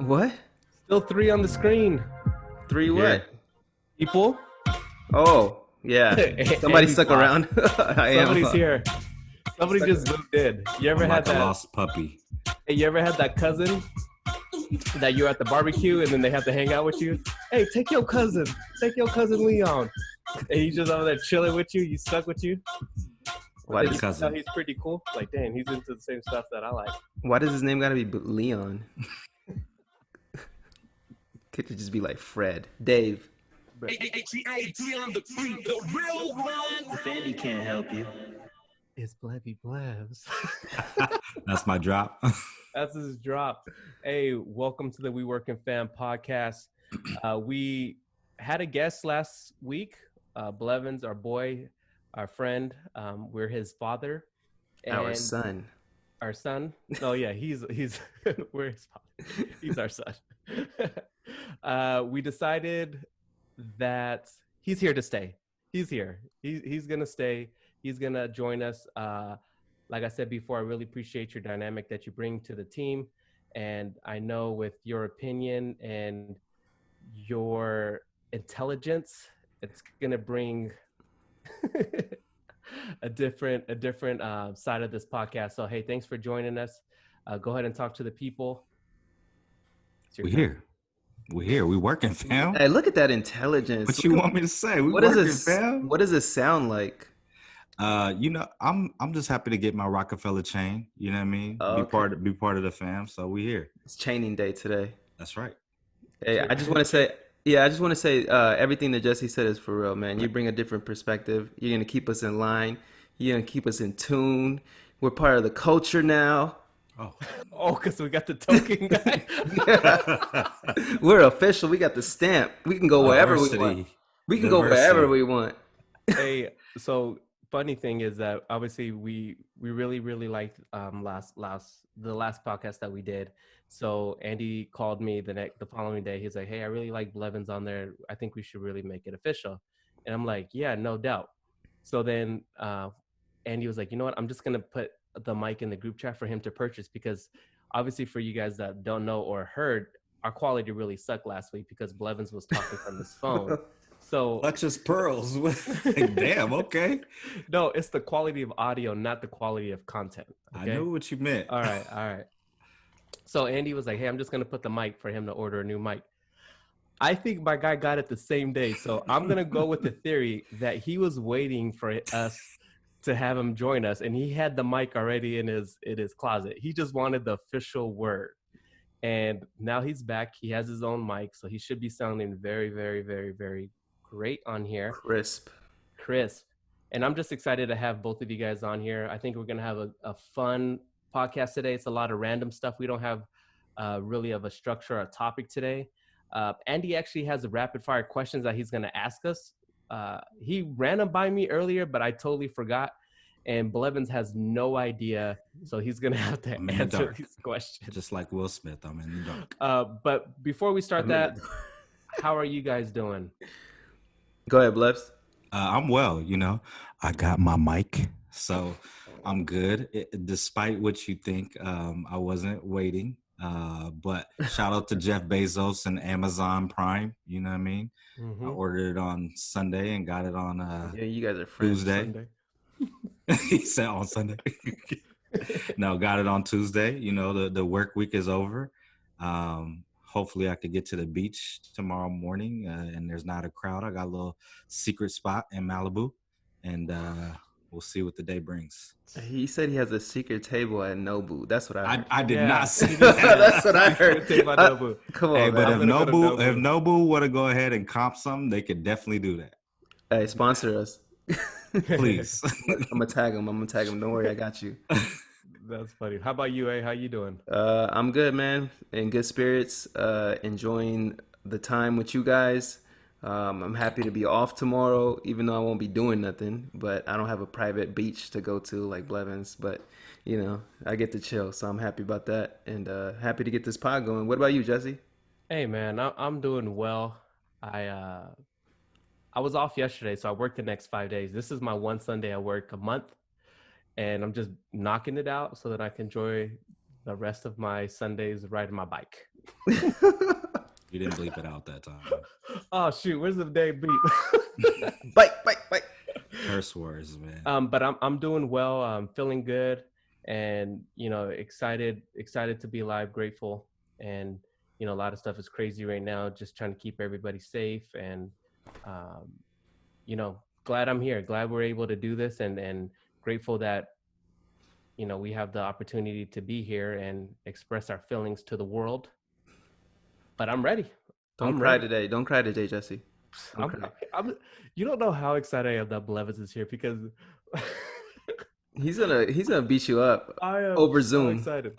What? Still 3 on the screen. Three Here. what? People. Oh, yeah. Somebody Andy's stuck lost. around. I am. Somebody's here. Somebody Stuck- just moved in. You ever I'm had like a that? lost puppy. Hey, you ever had that cousin that you're at the barbecue and then they have to hang out with you? Hey, take your cousin Leon. And he's just over there chilling with you. He's stuck with you. Why Then does, you can tell he's pretty cool. Like, dang, he's into the same stuff that I like. why does his name gotta be Leon? Could it just be like Fred? Dave. If Andy can't help you. It's Blevy Blevs. That's my drop. That's his drop. Hey, welcome to the WeWorkingFam podcast. We had a guest last week, Blevins, our boy, our friend. We're his father. And Our son. Our son? No, yeah, he's we're his father. He's our son. We decided that he's here to stay. He's here. He's gonna stay. He's gonna join us. Like I said before, I really appreciate your dynamic that you bring to the team, and I know with your opinion and your intelligence, it's gonna bring a different side of this podcast. So hey, thanks for joining us. Go ahead and talk to the people. We're here. We working, fam. Hey, look at that intelligence. What you want me to say? We What working, does fam. What does it sound like? I'm just happy to get my Rockefeller chain. You know what I mean? Oh, okay. Be part of the fam. So we here. It's chaining day today. That's right. Hey, I just want to say, everything that Jesse said is for real, man. You bring a different perspective. You're gonna keep us in line. You're gonna keep us in tune. We're part of the culture now. Oh, because we got the token guy. We're official. We got the stamp. We can go wherever we want. We can go wherever we want. Hey, so funny thing is that obviously we really liked the last podcast that we did. So Andy called me the following day. He's like, "Hey, I really like Blevins on there. I think we should really make it official." And I'm like, "Yeah, no doubt." So then Andy was like, "You know what? I'm just gonna put the mic in the group chat for him to purchase, because obviously for you guys that don't know or heard, our quality really sucked last week because Blevins was talking from his phone." So Clutches pearls. Damn. Okay. no, it's the quality of audio, not the quality of content. Okay? I knew what you meant. All right. So Andy was like, "Hey, I'm just gonna put the mic for him to order a new mic." I think my guy got it the same day, so I'm gonna go with the theory that he was waiting for us to have him join us, and he had the mic already in his closet. He just wanted the official word, and now he's back. He has his own mic, so he should be sounding very, very, very, very great on here. Crisp. And I'm just excited to have both of you guys on here. I think we're gonna have a fun podcast today. It's a lot of random stuff. We don't have really of a structure or a topic today. Andy actually has rapid fire questions that he's gonna ask us. He ran them by me earlier, but I totally forgot. And Blevins has no idea, so he's gonna have to answer these questions. Just like Will Smith, I'm in the dark. But before we start that, how are you guys doing? Go ahead, Blevs. I'm well. I got my mic, so I'm good. Despite what you think, I wasn't waiting. But shout out to Jeff Bezos and Amazon Prime. You know what I mean? Mm-hmm. I ordered it on Sunday and got it on Yeah, you guys are friends. Tuesday. He said on Sunday. No, got it on Tuesday. The work week is over. Hopefully I could get to the beach tomorrow morning and there's not a crowd. I got a little secret spot in Malibu, and we'll see what the day brings. He said he has a secret table at Nobu. That's what I heard. I did not say that. That's what I heard. Come on, Hey, but man. if Nobu want to go ahead and comp something, they could definitely do that. Hey, sponsor us. Please. I'm gonna tag him. Don't worry, I got you. That's funny. How about you, A? How you doing? I'm good, man. In good spirits. Enjoying the time with you guys. I'm happy to be off tomorrow, even though I won't be doing nothing. But I don't have a private beach to go to like Blevins. But I get to chill, so I'm happy about that, and happy to get this pod going. What about you, Jesse? Hey, man, I'm doing well. I was off yesterday, so I worked the next 5 days. This is my one Sunday I work a month, and I'm just knocking it out so that I can enjoy the rest of my Sundays riding my bike. You didn't bleep it out that time. Oh shoot, where's the dang beep? Bite. Curse words, man. But I'm doing well. I'm feeling good, and excited to be alive, grateful, and a lot of stuff is crazy right now. Just trying to keep everybody safe, and um, glad I'm here. Glad we're able to do this, and grateful that we have the opportunity to be here and express our feelings to the world. But I'm ready. Don't cry today. Don't cry today, Jesse. You don't know how excited I am that Blevins is here because he's gonna beat you up I am over so Zoom. excited.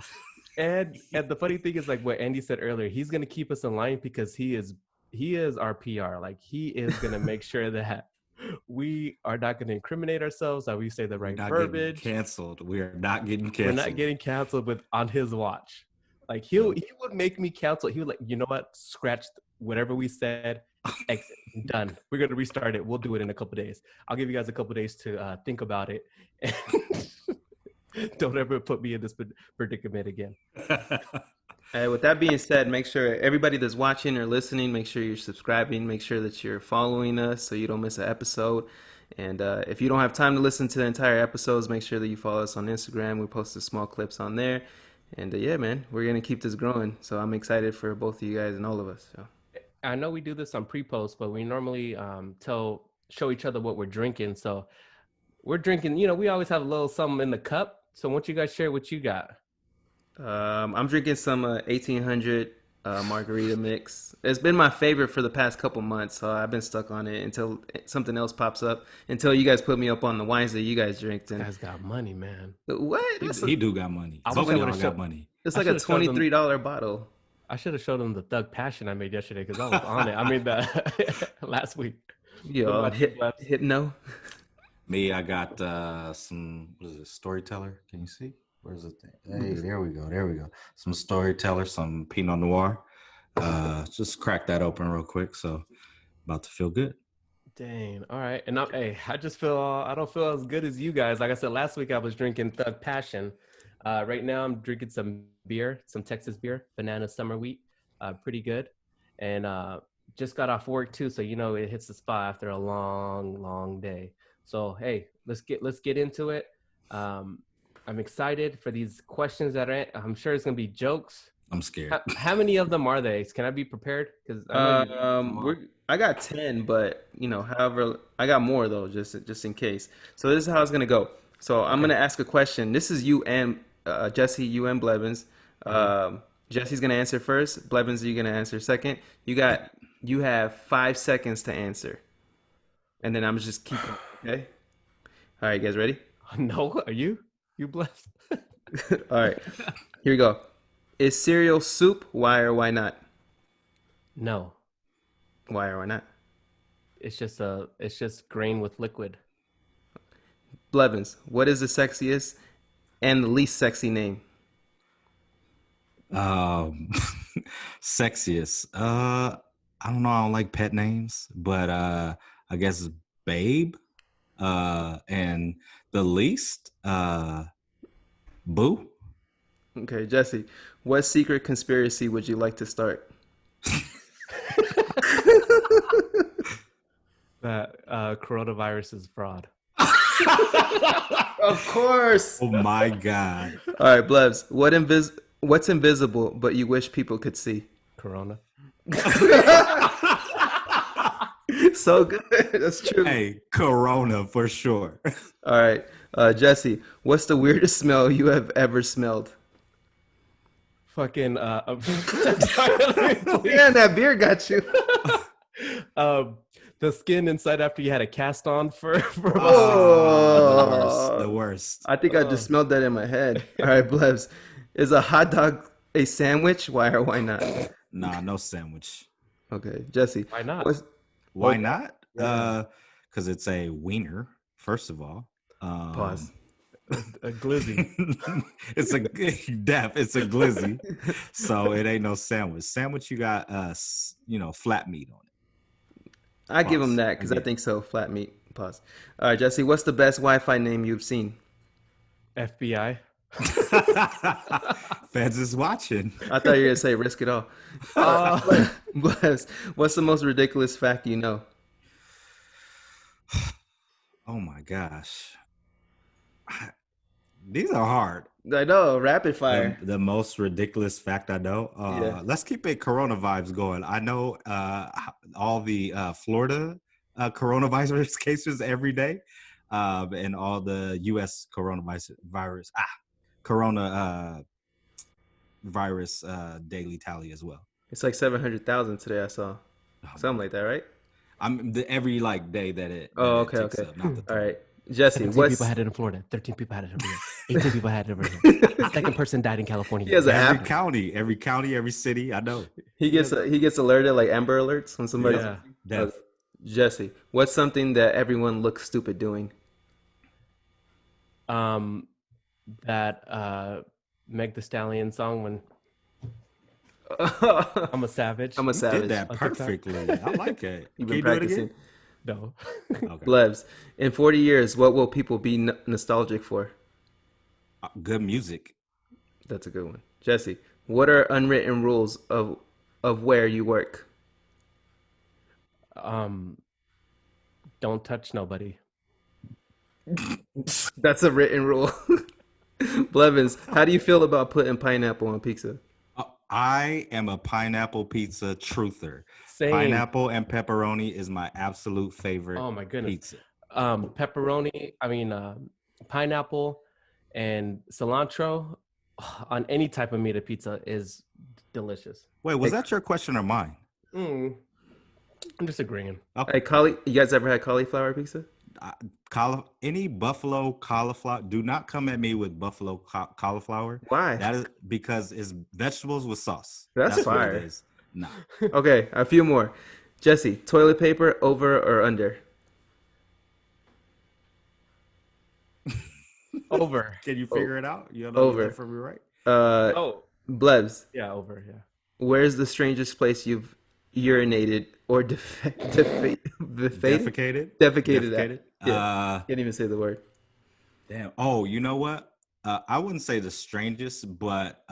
And the funny thing is, like what Andy said earlier, he's gonna keep us in line because he is our PR. Like he is gonna make sure that we are not gonna incriminate ourselves, that we say the right verbiage. Canceled. We are not getting canceled. We're not getting canceled on his watch. Like he would make me cancel. He would like, you know what? Scratch whatever we said. Exit. Done. We're gonna restart it. We'll do it in a couple of days. I'll give you guys a couple of days to think about it. Don't ever put me in this predicament again. Hey, with that being said, make sure everybody that's watching or listening, make sure you're subscribing. Make sure that you're following us so you don't miss an episode. And if you don't have time to listen to the entire episodes, make sure that you follow us on Instagram. We post the small clips on there. And yeah, man, we're going to keep this growing. So I'm excited for both of you guys and all of us. So. I know we do this on pre-post, but we normally show each other what we're drinking. So we're drinking, we always have a little something in the cup. So why don't you guys share what you got? I'm drinking some 1800 margarita mix. It's been my favorite for the past couple months. So I've been stuck on it until something else pops up, until you guys put me up on the wines that you guys drink. This guy's got money, man. What? He do got money. Both of them got money. It's like a $23 bottle. I should have showed them the Thug Passion I made yesterday because I was on it. I made that last week. Yo, Hypno. Me, I got some, what is it, Storyteller? Can you see? Where's the thing? Hey, there we go. Some Storyteller, some Pinot Noir. Just crack that open real quick. So about to feel good. Dang. All right. And I just feel, I don't feel as good as you guys. Like I said, last week I was drinking Thug Passion. Right now I'm drinking some beer, some Texas beer, Banana Summer Wheat. Pretty good. And just got off work too. So, it hits the spot after a long, long day. So, hey, let's get into it. I'm excited for these questions I'm sure it's going to be jokes. I'm scared. How many of them are they? Can I be prepared? Because I got 10, but however, I got more though, just in case. So this is how it's going to go. So I'm going to ask a question. This is you and Jesse, you and Blevins. Jesse's going to answer first. Blevins, you're going to answer second. You have 5 seconds to answer. And then I'm just keep going, okay? All right, you guys ready? No, are you? You blessed. All right, here we go. Is cereal soup? Why or why not? No. Why or why not? It's just grain with liquid. Blevins, what is the sexiest and the least sexy name? Sexiest. I don't know. I don't like pet names, but I guess Babe. And the least, Boo. Okay, Jesse, what secret conspiracy would you like to start? That coronavirus is fraud. Of course. Oh my God. All right, Blevs, what's invisible but you wish people could see? Corona. So good. That's true. Hey, Corona for sure. All right, Jesse, what's the weirdest smell you have ever smelled? Fucking Man, that beer got you. The skin inside after you had a cast on for The worst. I think I just smelled that in my head. All right, Blevs, is a hot dog a sandwich? Why or why not? Nah, no sandwich. Okay, Jesse. Why not? Why not? Because it's a wiener, first of all. Pause. A glizzy. It's a glizzy. So it ain't no sandwich. Sandwich, you got flat meat on it. I give him that because I think so. Flat meat. Pause. All right, Jesse, what's the best Wi-Fi name you've seen? FBI. Feds is watching. I thought you were gonna say risk it all. Bless. What's the most ridiculous fact you know? Oh my gosh. These are hard. I know, rapid fire. The most ridiculous fact I know. Yeah. Let's keep it Corona vibes going. I know all the Florida coronavirus cases every day, and all the U.S. Corona virus daily tally as well. It's like 700,000 today. I saw something like that, right? I'm every like day that it. Oh, that it okay. ticks up, not the All total. right, Jesse. 17 people had it in Florida. 13 people had it over here. 18 people had it over here. Second person died in California. He has an Every app. county, every city. I know. He gets alerted like Amber Alerts when somebody. Yeah. Death. Jesse, what's something that everyone looks stupid doing? That Meg the Stallion song when I'm a savage. I'm a You savage. did that perfectly. I like it. You've Can been you do it practicing. again? No. Okay. Blevs. In 40 years, what will people be nostalgic for? Good music. That's a good one. Jesse, what are unwritten rules of where you work? Don't touch nobody. That's a written rule. Blevins, how do you feel about putting pineapple on pizza? I am a pineapple pizza truther. Same. Pineapple and pepperoni is my absolute favorite. Oh my goodness. Pizza. Pepperoni, pineapple and cilantro on any type of meat of pizza is delicious. Wait, was that your question or mine? I'm just agreeing. Hey, you guys ever had cauliflower pizza? Any buffalo cauliflower, do not come at me with buffalo cauliflower. Why? That is because it's vegetables with sauce. That's what fire. it is. Nah. Okay, a few more. Jesse, toilet paper over or under? Over. Can you figure it out? You know, Over. that from me, right? Blevs, Yeah, over, yeah. where's the strangest place you've urinated or defecated? Defecated. Yeah, can't even say the word. Damn. Oh, you know what? I wouldn't say the strangest, but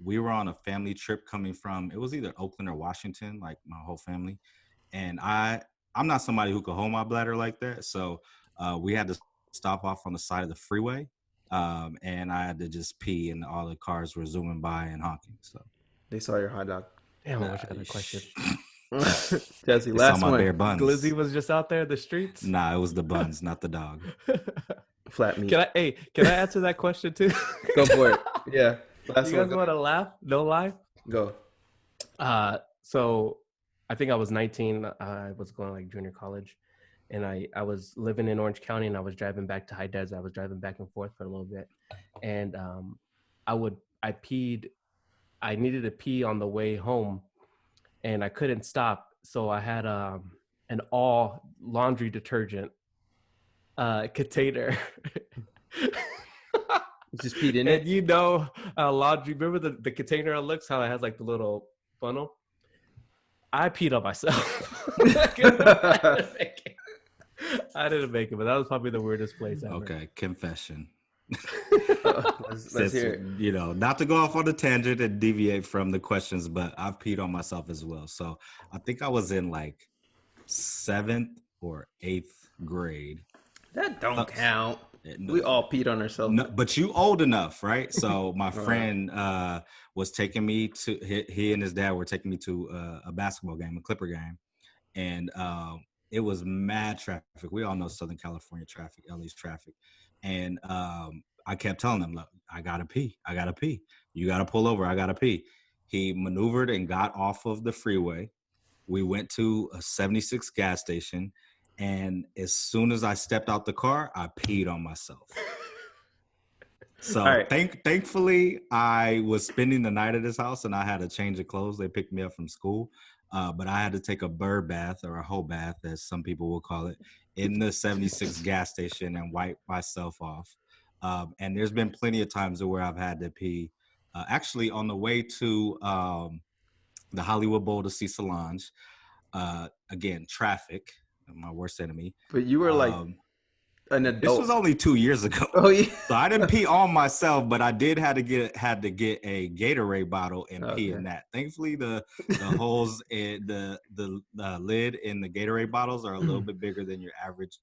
we were on a family trip coming from, it was either Oakland or Washington, like my whole family. And I'm not somebody who could hold my bladder like that. So we had to stop off on the side of the freeway. And I had to just pee, and all the cars were zooming by and honking. So They saw your hot dog. Damn, I wish I had a question. Jesse, They last saw my one. bare buns. Glizzy was just out there in the streets. Nah, it was the buns, not the dog. Flat meat. Can I answer that question too? Go for it. Yeah. Last You guys one. want to laugh? No lie. Go. So I think I was 19. I was going like junior college, and I was living in Orange County, and I was driving back to High Desert. I was driving back and forth for a little bit, and I needed to pee on the way home, and I couldn't stop, so I had an all laundry detergent container. Just peed in And it. you know, laundry, remember the container looks how it has like the little funnel? I peed on myself. I didn't make it, but that was probably the weirdest place ever. Okay, confession. Let's hear it. You know, not to go off on a tangent and deviate from the questions, but I've peed on myself as well. So I think I was in like 7th or 8th grade. That don't count. No, We all peed on ourselves. no, but you old enough, right? So my friend was taking me to, he and his dad were taking me to a basketball game, a Clipper game. And it was mad traffic. We all know Southern California traffic, LA's traffic. And I kept telling him, look, I gotta pee. You gotta pull over. I gotta pee. He maneuvered and got off of the freeway. We went to a 76 gas station. And as soon as I stepped out the car, I peed on myself. So right. thankfully, I was spending the night at his house, and I had a change of clothes. They picked me up from school. But I had to take a bird bath, or a whole bath, as some people will call it, in the 76 gas station and wipe myself off. And there's been plenty of times where I've had to pee. Actually, on the way to the Hollywood Bowl to see Solange, again, traffic, my worst enemy. But you were like An This adult. was only 2 years ago. Oh yeah. So I didn't pee on myself, but I did had to get a Gatorade bottle and pee Okay. in that. Thankfully, the holes in the lid in the Gatorade bottles are a little bit bigger than your average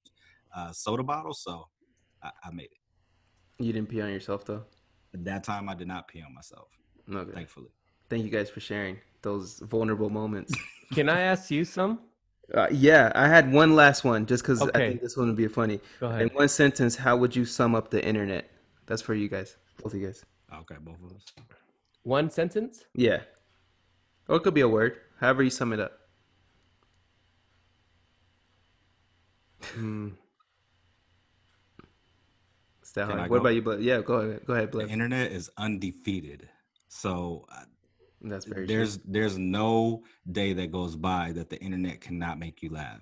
soda bottle, so I made it. You didn't pee on yourself though. At that time, I did not pee on myself. Okay. Thankfully. Thank you guys for sharing those vulnerable moments. Can I ask you some? Yeah, I had one last one just because I Okay. think this one would be funny. Go In ahead. one sentence, how would you sum up the internet? That's for you guys, both of you guys. Okay, both of us. One sentence? Yeah, or it could be a word. However you sum it up. Is that Can hard? I What go? about you, Bless? Yeah, go ahead. Go ahead, The Bless. internet is undefeated. So That's very true. there's no day that goes by that the internet cannot make you laugh.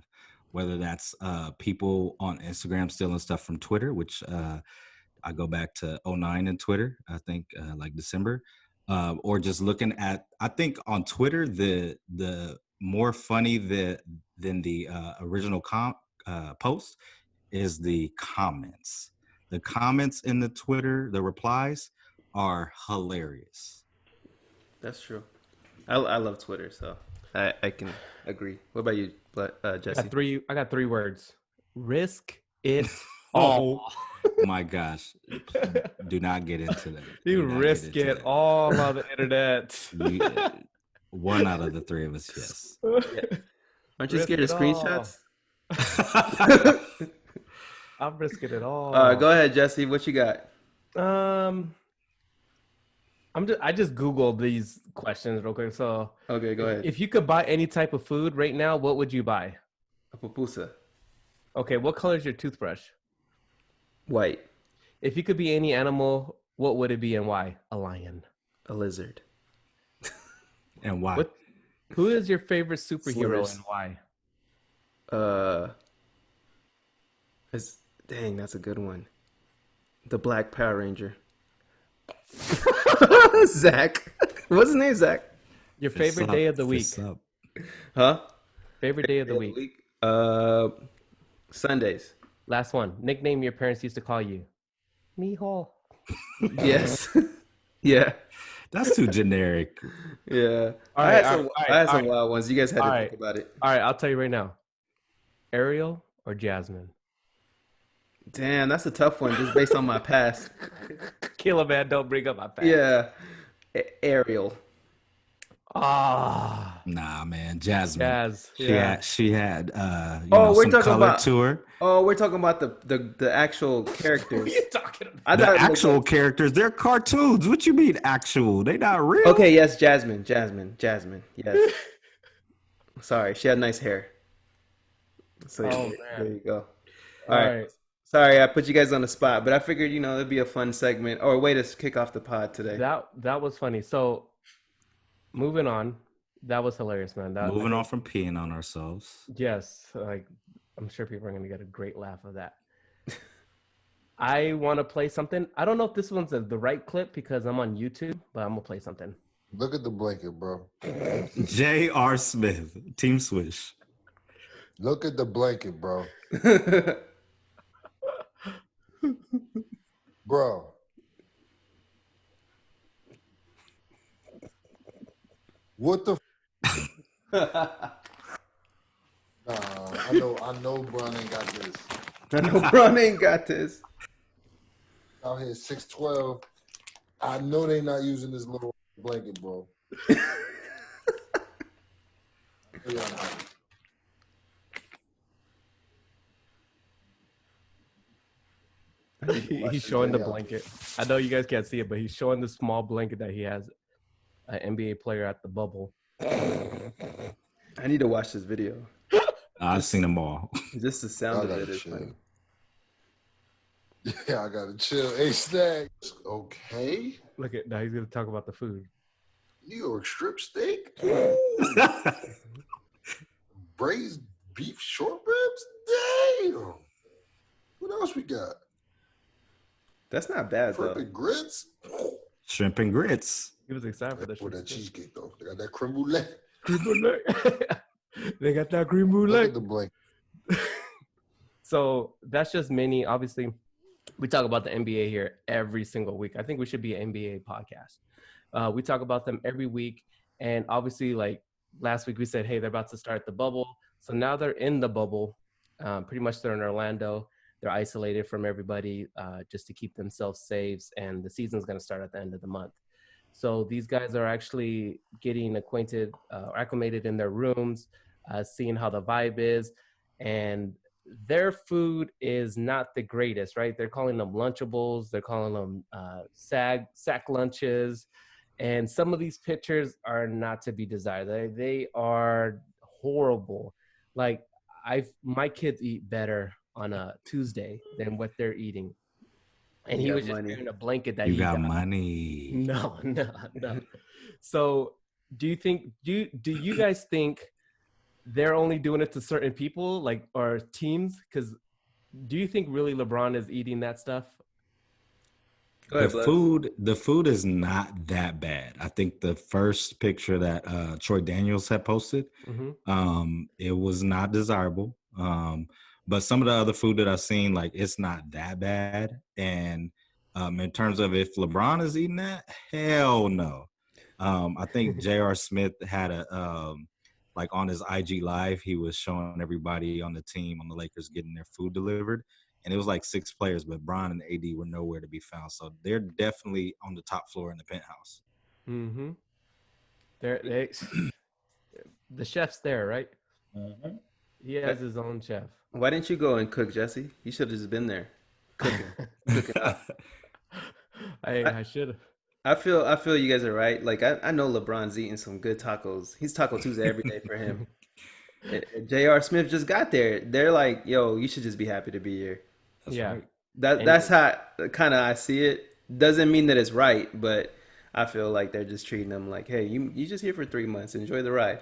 Whether that's people on Instagram stealing stuff from Twitter, which I go back to 09 in Twitter, I think like December, or just looking at, I think on Twitter, the more funny than the original post is the comments. The comments in the Twitter, the replies are hilarious. That's true. I love Twitter, so I can agree. What about you, Jesse? I got three words. Risk it Oh all. my gosh. Do not get into that. You Do not get risk into it that. all on the internet. One out of the three of us, yes. Aren't you Risk scared of it all. screenshots? I'm risking it all. Go ahead, Jesse. What you got? I just Googled these questions real quick. So Okay, go ahead. if you could buy any type of food right now, what would you buy? A pupusa. Okay, what color is your toothbrush? White. If you could be any animal, what would it be and why? A lion. A lizard. And why? Who is your favorite superhero Slivers. and why? Dang, that's a good one. The Black Power Ranger. Zach. What's his name, Zach? Your favorite day of the week. Huh? Favorite day of the week. Sundays. Last one. Nickname your parents used to call you. Mijo. Yes. Yeah. That's too generic. Yeah. All I right, had some wild ones. You guys had to All think about it. All right, I'll tell you right now. Ariel or Jasmine? Damn, that's a tough one just based on my past. Killer man, don't bring up my past. Yeah. Ariel. Ah. Nah, man. Jasmine. Jazz. She had we're some talking color about to her. Oh, we're talking about the actual characters. What are you talking about? I The thought it was actual characters, they're cartoons. What you mean actual? They not real. Okay, yes, Jasmine. Yes. Sorry, she had nice hair. So there you go. All right. Sorry, I put you guys on the spot, but I figured, it'd be a fun segment or a way to kick off the pod today. That was funny. So, moving on. That was hilarious, man. Moving on from peeing on ourselves. Yes, like I'm sure people are going to get a great laugh of that. I want to play something. I don't know if this one's the right clip because I'm on YouTube, but I'm going to play something. Look at the blanket, bro. J.R. Smith, Team Swish. Look at the blanket, bro. Bro. What the I know Bron ain't got this. I know Bron ain't got this. Out here 6'12". I know they not using this little blanket, bro. He's showing the blanket. I know you guys can't see it, but he's showing the small blanket that he has. An NBA player at the bubble. I need to watch this video. I've seen them all. Just the sound of it is funny. Yeah, I gotta chill. Hey, Snag. Okay. Look at now. He's gonna talk about the food. New York strip steak. Braised beef short ribs. Damn. What else we got? That's not bad Shrimp though. and grits. Shrimp and grits. He was excited for that. With that cheesecake though. They got that creme brulee. Creme brulee. They got that creme Look brulee. at the blanket. So that's just many. Obviously, we talk about the NBA here every single week. I think we should be an NBA podcast. We talk about them every week. And obviously, like last week, we said, hey, they're about to start the bubble. So now they're in the bubble. Pretty much they're in Orlando. They're isolated from everybody just to keep themselves safe. And the season's going to start at the end of the month. So these guys are actually getting acquainted, acclimated in their rooms, seeing how the vibe is. And their food is not the greatest, right? They're calling them Lunchables. They're calling them sack lunches. And some of these pictures are not to be desired. They are horrible. Like my kids eat better on a Tuesday than what they're eating. And he was just wearing a blanket that you he got got. money. No. So do you guys think they're only doing it to certain people, like, or teams? Because do you think really LeBron is eating that stuff? The food is not that bad. I think the first picture that Troy Daniels had posted, it was not desirable. But some of the other food that I've seen, like, it's not that bad. And in terms of if LeBron is eating that, hell no. I think J.R. Smith had like on his IG Live, he was showing everybody on the team, on the Lakers, getting their food delivered. And it was like 6 players, but Bron and AD were nowhere to be found. So they're definitely on the top floor in the penthouse. Mm-hmm. The chef's there, right? Mm-hmm. He has his own chef. Why didn't you go and cook, Jesse? You should have just been there cooking. I should have. I feel you guys are right. Like I know LeBron's eating some good tacos. He's Taco Tuesday every day for him. J.R. Smith just got there. They're like, yo, you should just be happy to be here. That's right. That's how kind of I see it. Doesn't mean that it's right, but I feel like they're just treating them like, hey, you just here for 3 months. Enjoy the ride.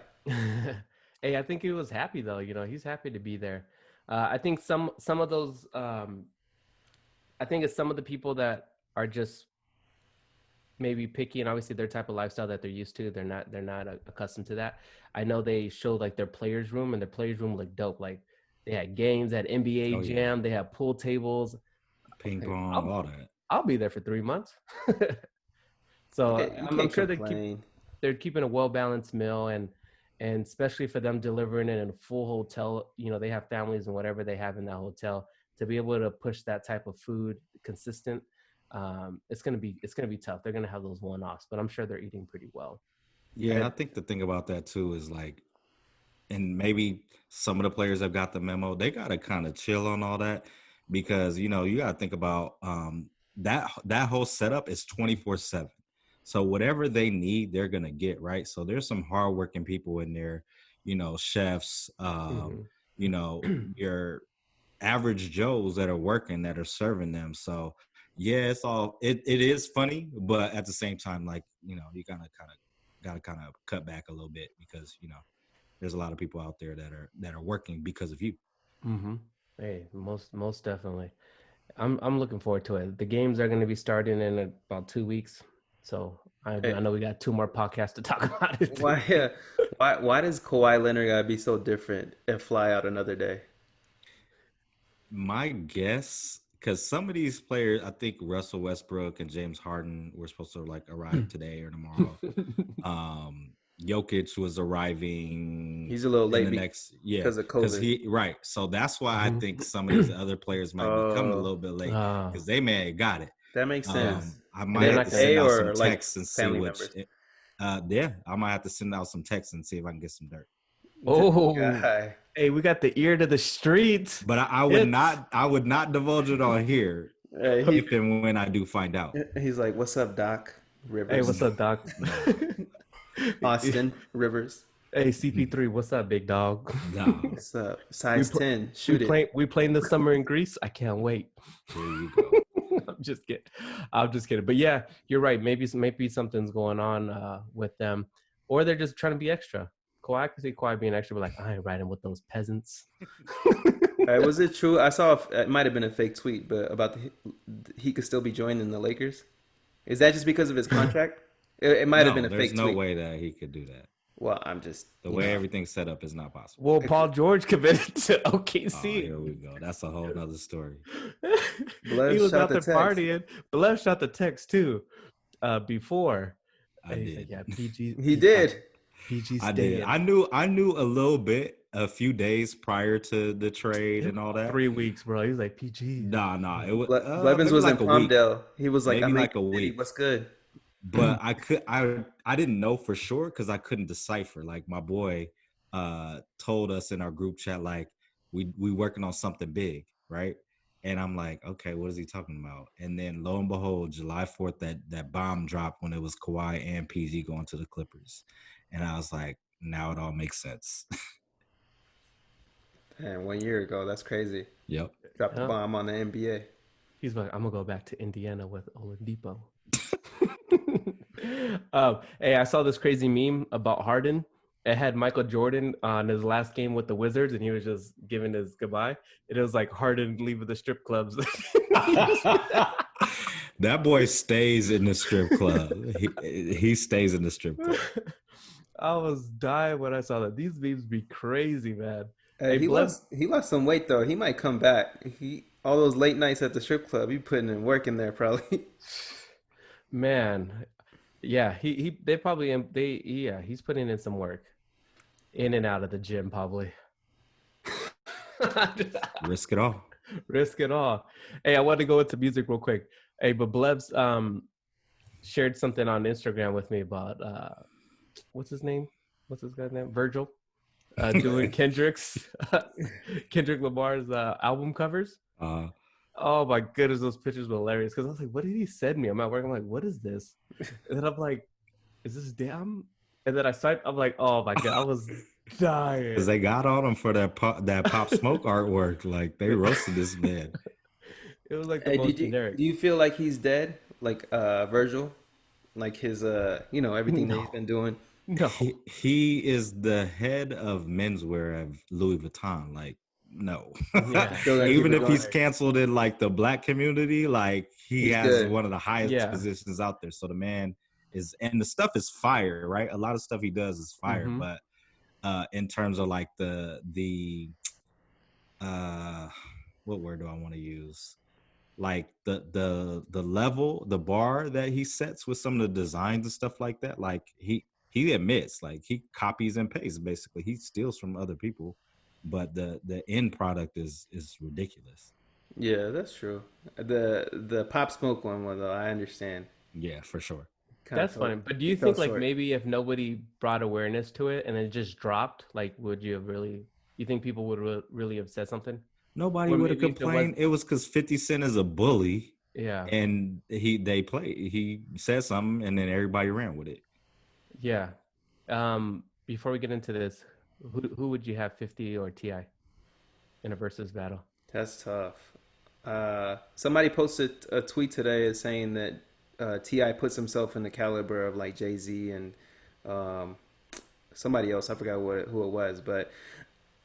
Hey, I think he was happy though. He's happy to be there. I think some of those. I think it's some of the people that are just maybe picky, and obviously their type of lifestyle that they're used to. They're not accustomed to that. I know they showed like their players' room, and their players' room looked dope. Like they had games, they had NBA Jam, they had pool tables, ping pong, all that. I'll be there for 3 months. So I'm sure they're keeping a well-balanced meal, and especially for them delivering it in a full hotel. They have families and whatever they have in that hotel, to be able to push that type of food consistent. It's gonna be tough. They're gonna have those one-offs, but I'm sure they're eating pretty well. Yeah, I think the thing about that too is like, and maybe some of the players have got the memo. They got to kind of chill on all that, because you got to think about that whole setup is 24/7. So whatever they need, they're gonna get, right. So there's some hardworking people in there, chefs, your average Joes that are working, that are serving them. So yeah, it is funny, but at the same time, like, you gotta kind of cut back a little bit, because there's a lot of people out there that are working because of you. Mm-hmm. Hey, most definitely. I'm looking forward to it. The games are going to be starting in about 2 weeks, so I know we got 2 more podcasts to talk about it. Why does Kawhi Leonard gotta be so different and fly out another day? My guess, because some of these players, I think Russell Westbrook and James Harden were supposed to like arrive today or tomorrow. Jokic was arriving. He's a little late because of COVID. So that's why I think some of these other players might be coming a little bit late, because they may have got it. That makes sense. I might have to send out some texts and see members. I might have to send out some texts and see if I can get some dirt. Oh, hey, we got the ear to the streets. But I would not divulge it on here if and when I do find out. He's like, "What's up, Doc Rivers?" Hey, what's up, Doc? Austin Rivers. Hey, CP3, what's up, big dog? No. What's up? Size 10. Shoot it. We playing this summer in Greece. I can't wait. There you go. I'm just kidding. But yeah, you're right. Maybe something's going on with them, or they're just trying to be extra. I could see Kawhi being extra, but like, I ain't riding with those peasants. Was it true? I saw it might have been a fake tweet, but about he could still be joining the Lakers. Is that just because of his contract? It might have been a fake tweet. There's no way that he could do that. Well, I'm just, The you way know, everything's set up is not possible. Well, Paul George committed to Oh, OKC. here we go. That's a whole nother story. Blood He was shot out the there text. partying. Blev shot the text too before. I And he's like, did. yeah, PG. He did. PG I did. staying. I knew a little bit a few days prior to the trade and all that. 3 weeks, bro. He's like, PG. Nah. It was Blevins maybe was in like a week. Palmdale. He was like, Maybe I'm in like a your city. week. What's good? But I didn't know for sure because I couldn't decipher. Like my boy told us in our group chat, like we working on something big, right? And I'm like, okay, what is he talking about? And then lo and behold, July 4th, that bomb dropped when it was Kawhi and PG going to the Clippers. And I was like, now it all makes sense. And 1 year ago, that's crazy. Yep. Dropped the Huh? bomb on the NBA. He's like, I'm gonna go back to Indiana with Oladipo. Hey, I saw this crazy meme about Harden. It had Michael Jordan on his last game with the Wizards, and he was just giving his goodbye. It was like Harden leaving the strip clubs. That boy stays in the strip club. He stays in the strip club. I was dying when I saw that. These memes be crazy, man. Hey, Hey, Blev, he lost some weight though. He might come back. All those late nights at the strip club, he putting in work in there probably. man, yeah, they probably yeah, he's putting in some work, in and out of the gym probably. Risk it all. Risk it all. Hey, I want to go into music real quick. Hey, but Blev's shared something on Instagram with me about what's his name? What's this guy's name? Virgil. Doing Kendrick Lamar's album covers. Oh my goodness, those pictures were hilarious. Because I was like, what did he send me? I'm at work. I'm like, what is this? And then I'm like, is this damn? And then I'm like, oh my god, I was dying. Because they got on him for that Pop Smoke artwork. Like they roasted this man. It was like the Hey, most generic. do you feel like he's dead? Like Virgil? Like his everything that he's been doing? No. He is the head of menswear of Louis Vuitton. Like, no. Yeah. Even if he's canceled in like the black community, like he's has good. One of the highest positions out there. So the man is, and the stuff is fire, right? A lot of stuff he does is fire, but in terms of like the what word do I want to use? Like the level, the bar that he sets with some of the designs and stuff like that. Like he admits, like he copies and pastes. Basically, he steals from other people, but the end product is ridiculous. Yeah, that's true. The Pop Smoke one, though, I understand. Yeah, for sure. That's funny. But do you think like maybe if nobody brought awareness to it and it just dropped, like would you have really? You think people would really have said something? Nobody would have complained. It was because 50 Cent is a bully. Yeah. And he said something and then everybody ran with it. Yeah. Before we get into this, who would you have, 50 or T.I. in a versus battle? That's tough. Somebody posted a tweet today saying that T.I. puts himself in the caliber of like Jay-Z and somebody else. I forgot who it was, but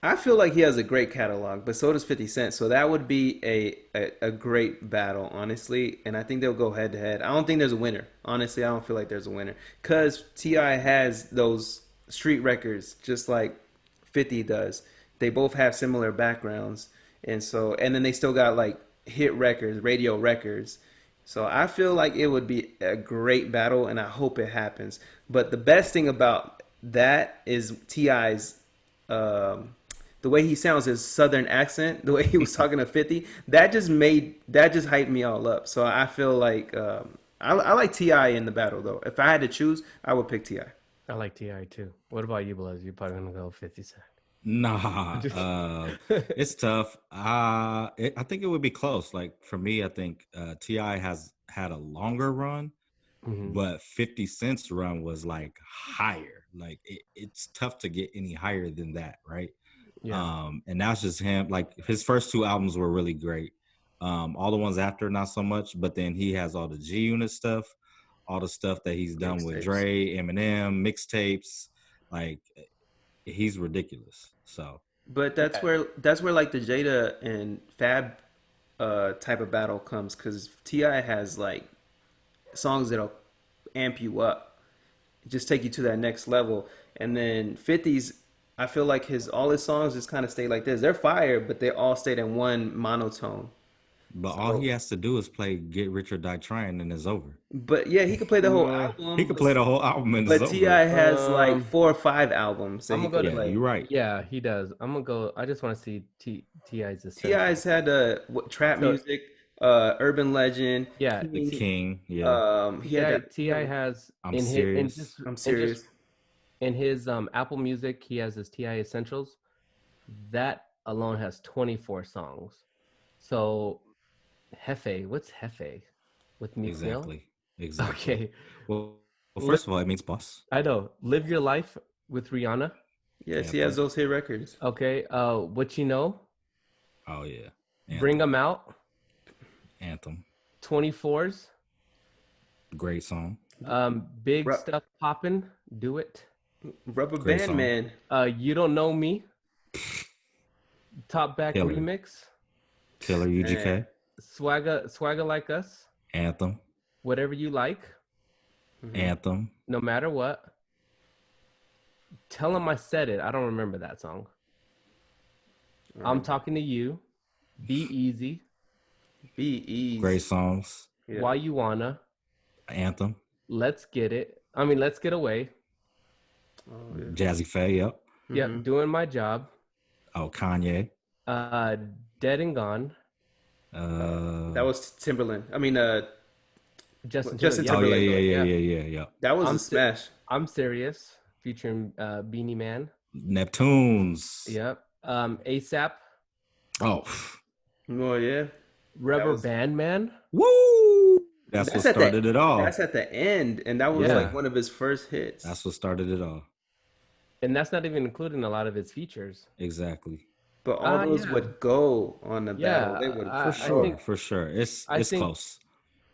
I feel like he has a great catalog, but so does 50 Cent. So that would be a great battle, honestly. And I think they'll go head to head. I don't think there's a winner. Honestly, I don't feel like there's a winner. Because T.I. has those street records just like 50 does. They both have similar backgrounds. And then they still got like hit records, radio records. So I feel like it would be a great battle, and I hope it happens. But the best thing about that is T.I.'s... the way he sounds, his southern accent, the way he was talking to 50, that just hyped me all up. So I feel like I like T.I. in the battle though. If I had to choose, I would pick T.I. I like T.I. too. What about you, Blaze? You're probably gonna go 50 Cent. Nah, it's tough. I think it would be close. Like for me, I think T.I. has had a longer run, but 50 Cent's run was like higher. Like it's tough to get any higher than that, right? Yeah. And that's just him. Like his first two albums were really great. All the ones after, not so much. But then he has all the G Unit stuff, all the stuff that he's done with Dre, Eminem, mixtapes. Like he's ridiculous. So. But that's where like the Jada and Fab type of battle comes, because T.I. has like songs that'll amp you up, just take you to that next level. And then 50's, I feel like all his songs just kind of stay like this. They're fire, but they all stayed in one monotone. But all he So, has to do is play "Get Rich or Die Trying" and it's over. but yeah, he could play the whole He album. could play the whole album and it's But Ti over. has like Um, 4 or 5 albums that I'm he gonna go could to. Yeah, play. you're right. Yeah, he does. I'm gonna go. I just want to see Ti's Ti's essentials. had trap So music, Urban Legend, yeah, The King. King, yeah. He had that. Ti has I'm in his serious. I'm in just serious. in his Apple Music, he has his Ti essentials. That alone has 24 songs. So Hefe, what's Hefe? With Meek Mill? Exactly. Okay. Well, first of all, it means boss. I know. Live Your Life with Rihanna. Yes, he Anthem. has those hit records. Okay. What You Know? Oh yeah. Bring Them Out. Anthem. 24s. Great song. Big Ru- Stuff Poppin'. Do It. Rubber Great Band song. Man. You Don't Know Me. Top Back Killer. Remix. Killer UGK. Man. Swagger Like Us. Anthem. Whatever You Like. Anthem. No Matter What. Tell 'Em I Said It. I don't remember that song. I'm Talking to You. Be Easy. Be easy. Great songs. Yeah. Why You Wanna. Anthem. Let's Get It. I mean, Let's Get Away. Oh, yeah. Jazzy Faye. Yep. Yep. Doing My Job. Oh, Kanye. Dead and Gone. That was Timberland. I mean, Justin Justin Timberlake. Timberlake. Yeah. that was I'm a smash. I'm Serious. Featuring Beanie Man. Neptunes. Yep. ASAP. Oh. Oh yeah. Rubber was- Band Man. Woo! That's what at started it all. That's at the end, and that was Yeah. like one of his first hits. That's what started it all. And that's not even including a lot of his features. Exactly. But all those yeah. would go on the battle. They would I For think- sure. It's I think- close.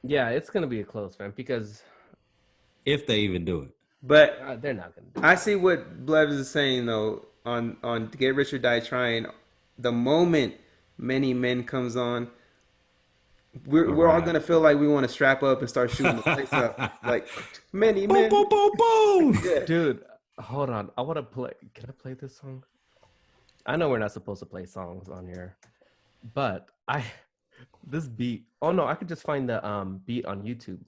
Yeah, it's gonna be a close one because If they even do it. But they're not gonna do I see what Blevs is saying though on Get Rich or Die Trying. The moment Many Men comes on, we're all gonna feel like we want to strap up and start shooting the place up. Like Many Men. Boom, boom, boom. Yeah. Dude, hold on. I want to play. Can I play this song? I know we're not supposed to play songs on here, but this beat. Oh no, I could just find the beat on YouTube.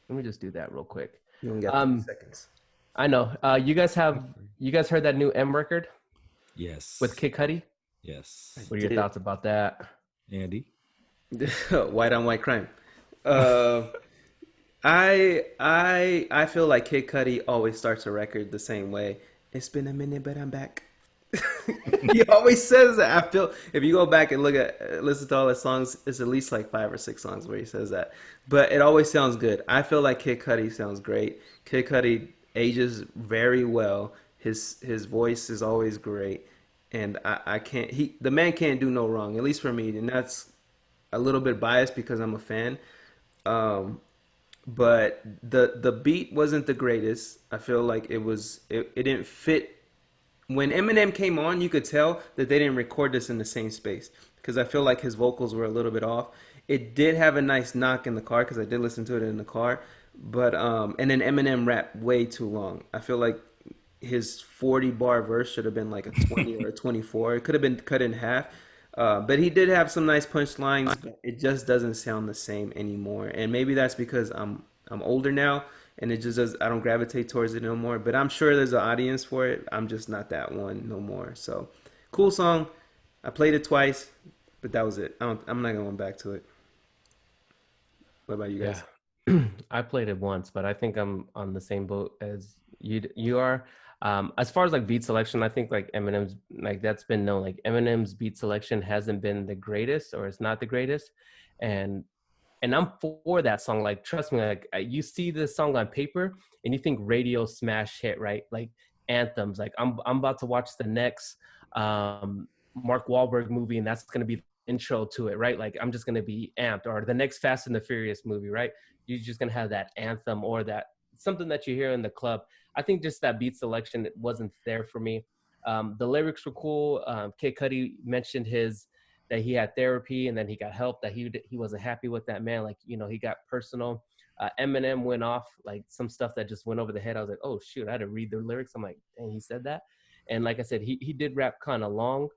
Let me just do that real quick. You only got 30 seconds. I know. You guys heard that new M record Yes. with Kid Cudi? Yes. What are your did. thoughts about that? Andy. White on white crime. I feel like Kid Cudi always starts a record the same way. It's been a minute, but I'm back. He always says that. I feel if you go back and listen to all his songs, it's at least like 5 or 6 songs where he says that. But it always sounds good. I feel like Kid Cudi sounds great. Kid Cudi ages very well. His voice is always great, and I can't. The man can't do no wrong. At least for me, and that's a little bit biased because I'm a fan. But the beat wasn't the greatest. I feel like it didn't fit. When Eminem came on, you could tell that they didn't record this in the same space because I feel like his vocals were a little bit off. It did have a nice knock in the car because I did listen to it in the car, but and then Eminem rapped way too long. I feel like his 40-bar verse should have been like a 20 or a 24. It could have been cut in half. But he did have some nice punchlines, but it just doesn't sound the same anymore. And maybe that's because I'm older now, and it just does. I don't gravitate towards it no more. But I'm sure there's an audience for it. I'm just not that one no more. So, cool song. I played it twice, but that was it. I'm not going back to it. What about you guys? Yeah. I played it once, but I think I'm on the same boat as you are. As far as like beat selection, I think like Eminem's like that's been known. Like Eminem's beat selection hasn't been the greatest, or it's not the greatest, and I'm for that song. Like trust me, like you see this song on paper and you think radio smash hit, right? Like anthems. Like I'm about to watch the next Mark Wahlberg movie, and that's gonna be the intro to it, right? Like I'm just gonna be amped. Or the next Fast and the Furious movie, right? You're just gonna have that anthem or that something that you hear in the club. I think just that beat selection, it wasn't there for me. The lyrics were cool. Kid Cudi mentioned that he had therapy and then he got help, that he wasn't happy with that man. Like, you know, he got personal. Eminem went off, like some stuff that just went over the head. I was like, oh shoot, I had to read the lyrics. I'm like, dang, he said that. And like I said, he did rap kind of long.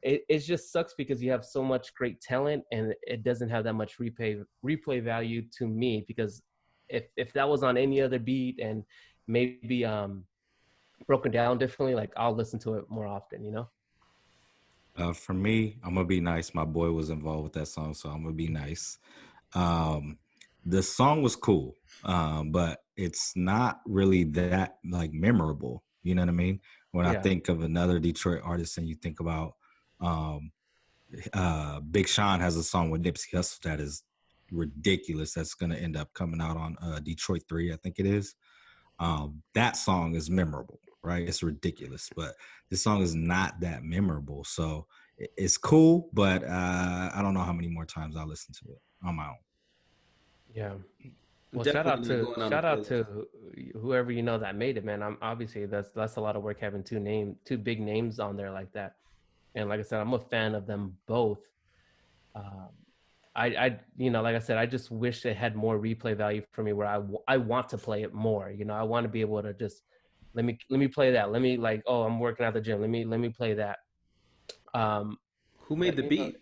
It just sucks because you have so much great talent and it doesn't have that much replay value to me, because if that was on any other beat and maybe broken down differently, like I'll listen to it more often, you know? For me, I'm gonna be nice. My boy was involved with that song, so I'm gonna be nice. The song was cool, but it's not really that like memorable. You know what I mean? When I Yeah. think of another Detroit artist, and you think about Big Sean has a song with Nipsey Hussle that is ridiculous. That's gonna end up coming out on Detroit 3, I think it is. That song is memorable, right? It's ridiculous, but this song is not that memorable. So it's cool, but I don't know how many more times I'll listen to it on my own. Yeah. Well, Definitely not going on shout the out playlist. to whoever you know that made it, man. I'm obviously that's a lot of work having two big names on there like that. And like I said, I'm a fan of them both. I like I said, I just wish it had more replay value for me, where I want to play it more. You know, I want to be able to just let me play that. Let me, like, oh, I'm working at the gym. Let me play that. Who made the beat?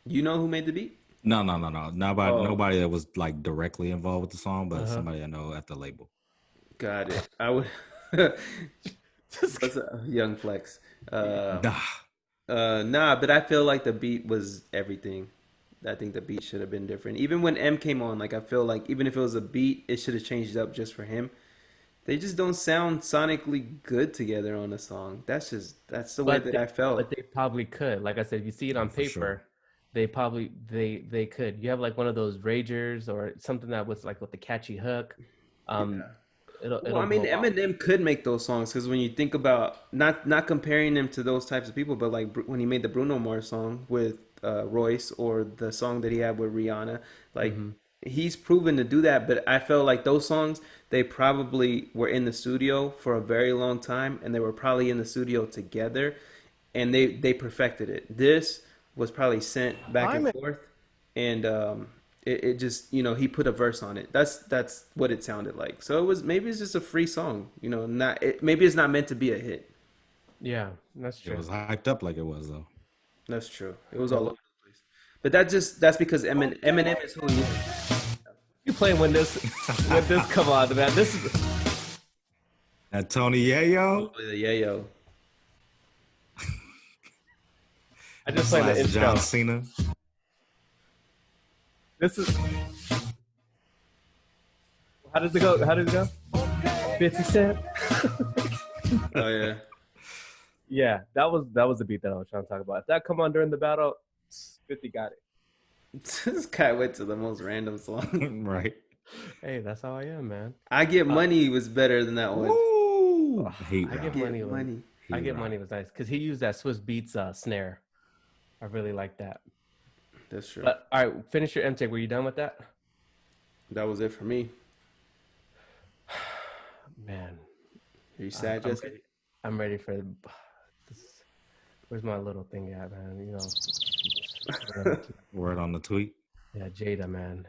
You know who made the beat? No. Nobody that was like directly involved with the song, but somebody I know at the label. Got it. I would. That's a young flex. Nah, but I feel like the beat was everything. I think the beat should have been different. Even when M came on, like I feel like even if it was a beat, it should have changed up just for him. They just don't sound sonically good together on a song. That's the way that I felt. But they probably could. Like I said, if you see it on paper, sure. they probably they could. You have like one of those ragers or something that was like with the catchy hook. It'll Well, I mean, blow up. Eminem could make those songs because when you think about not comparing them to those types of people, but like when he made the Bruno Mars song with Royce, or the song that he had with Rihanna, like he's proven to do that. But I felt like those songs, they probably were in the studio for a very long time, and they were probably in the studio together, and they perfected it. This was probably sent back and forth, and it just, he put a verse on it. That's what it sounded like. So maybe it's just a free song, maybe it's not meant to be a hit. Yeah, that's true. It was hyped up like it was though. That's true. It was all over the place. But that's because Eminem is who he is. You playing when this come on, man. This is That Tony Yayo. The Yayo. I just played the intro. John Cena. This is how does it go? 50 Cent. Oh yeah. Yeah, that was the beat that I was trying to talk about. If that come on during the battle, 50 got it. This guy went to the most random song. Right. Hey, that's how I am, man. I Get Money was better than that one. Ooh. I Get Money. I Get Money was nice because he used that Swiss Beats snare. I really like that. That's true. But, all right, finish your M-Take. Were you done with that? That was it for me. Man. Are you sad, Jesse? I'm ready for this. Where's my little thing at, man? Word on the tweet. Yeah, Jada, man.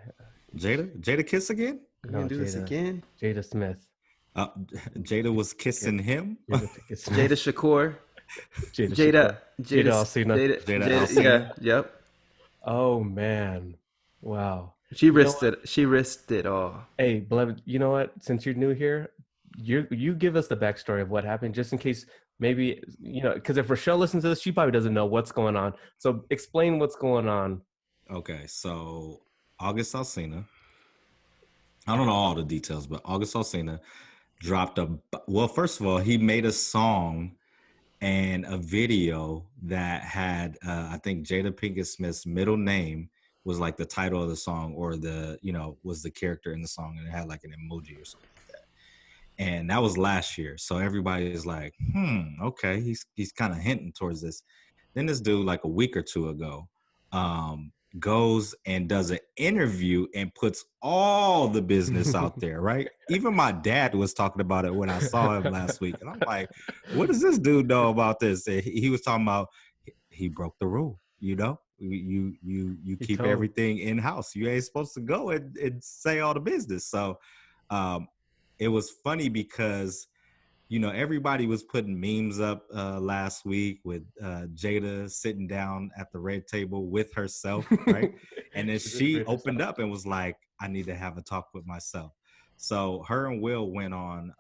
Jada kiss again? You gonna do this again? Jada Smith. Jada was kissing him. Jada Shakur. Jada Alcina. Jada. Yeah. Yep. Oh man. Wow. She risked it. She risked it all. Hey, beloved, you know what? Since you're new here, you give us the backstory of what happened, just in case maybe, because if Rochelle listens to this, she probably doesn't know what's going on. So explain what's going on. Okay, so August Alsina, I don't know all the details, but August Alsina dropped first of all, he made a song and a video that had, I think Jada Pinkett Smith's middle name was like the title of the song, or was the character in the song, and it had like an emoji or something like that. And that was last year. So everybody is like, okay, he's kind of hinting towards this. Then this dude, like a week or two ago, goes and does an interview and puts all the business out there, right? Even my dad was talking about it when I saw him last week. And I'm like, what does this dude know about this? And he was talking about he broke the rule, you He keep told. everything in house. You ain't supposed to go and say all the business. So um, it was funny because everybody was putting memes up last week with Jada sitting down at the red table with herself, right? And then She's she with opened herself. up and was like, I need to have a talk with myself. So her and Will went on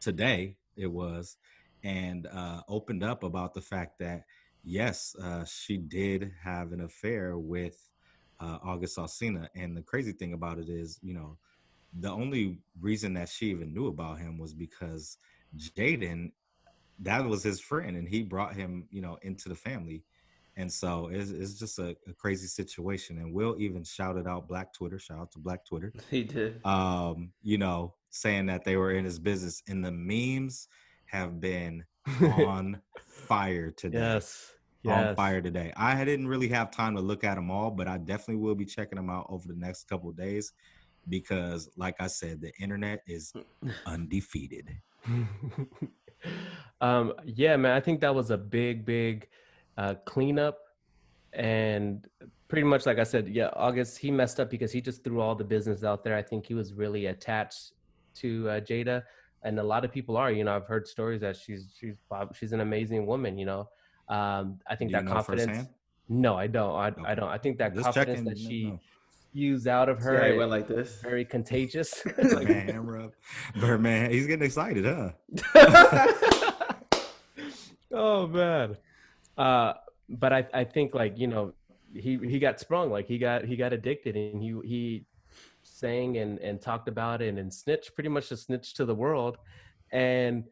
today, it was, and opened up about the fact that, yes, she did have an affair with August Alsina. And the crazy thing about it is, the only reason that she even knew about him was because Jaden, that was his friend, and he brought him, into the family. And so it's just a crazy situation. And Will even shouted out Black Twitter. Shout out to Black Twitter. He did. Saying that they were in his business. And the memes have been on fire today. Yes. On Yes. fire today. I didn't really have time to look at them all, but I definitely will be checking them out over the next couple of days because, like I said, the internet is undefeated. Yeah, man, I think that was a big cleanup. And pretty much like I said, yeah, August, he messed up because he just threw all the business out there. I think he was really attached to Jada, and a lot of people are. I've heard stories that she's an amazing woman. I think Do you that know confidence. firsthand? No, I don't. I Okay. don't. I think that Just confidence that checking. she No. spews out of See how her he is went like this? very contagious. Like, Birdman hammer up. Birdman, he's getting excited, huh? oh man. Uh, but I think like he got sprung, like he got addicted, and he sang and talked about it and snitched, pretty much just snitched to the world. And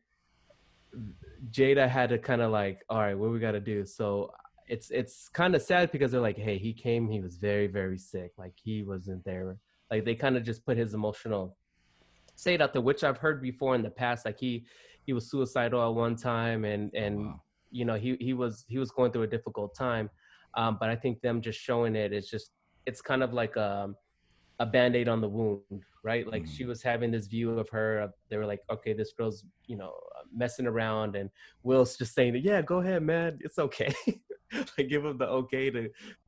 Jada had to kind of like, all right, what we got to do? So it's kind of sad because they're like, hey, he came, he was very, very sick, like he wasn't there. Like they kind of just put his emotional state out there, which I've heard before in the past. Like he was suicidal at one time, and Wow. he was going through a difficult time. But I think them just showing it is just, it's kind of like a band-aid on the wound, right? Like she was having this view of her. They were like, okay, this girl's messing around, and Will's just saying, yeah, go ahead, man, it's okay. Like give them the okay